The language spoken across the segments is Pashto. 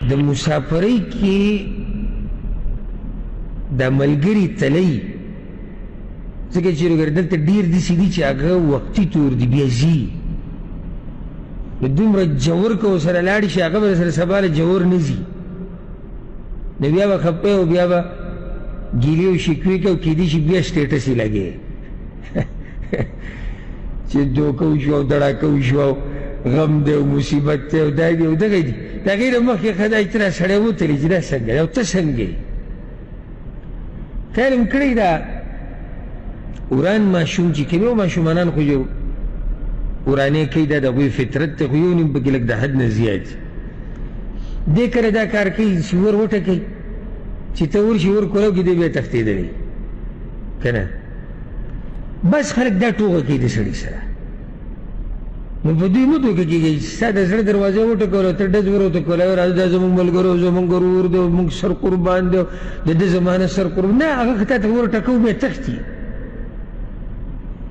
د مسافرۍ کې د ملګري تلی ځکه چې دلته ډېر داسې دي چې هغه وختي تور دي بیا ځي نو دومره جوور که ورسره لاړ شي هغه به سره سبا له جوور نه ځي نو بیا به خپه او بیا به ګیلې او شکوې کوي او کیدای شي بیا سټیټس یې لګې چې دوکه وشو او دړاکه وشو او غم دی او مصیبت دی او دا دی او دغه دي د هغې نه مخکې خدای ته را سړی وتلي چې دا څنګه دی او ته څنګه یې خیال م کړی دا وران ماشوم چې کوي او ماشومانان خو یو ورانې کوي دا د هغوی فطرت دی خو یو نیم پکې لږ د حد نه زیات دی کله دا کار کوي چې ور وټکوي چې ته ورشي ور کولو کې دی بیا تښتېدلی که نه بس خلک دا ټوغه کوي د سړي سره نو په دوی مه دوکه کېږئ چې ستا د زړه دروازه وټکوله ته ډز ور وټکولی راځه دا زموږ ملګرو زموږ ورور دی موږ سر قربان دی د ده زمانه سر قربان نه هغه تا ته ورټکو بیا تښتي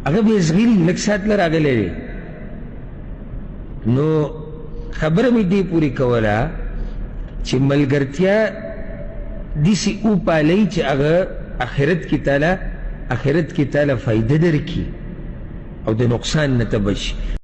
هغه بیا زغیري لږ ساعت له راغلی دی نو خبره مې دې پورې کوله چې ملګرتیا داسې وپالئ چې هغه آخرت کې تاله فایده درکړي او د نقصان نه ته بچي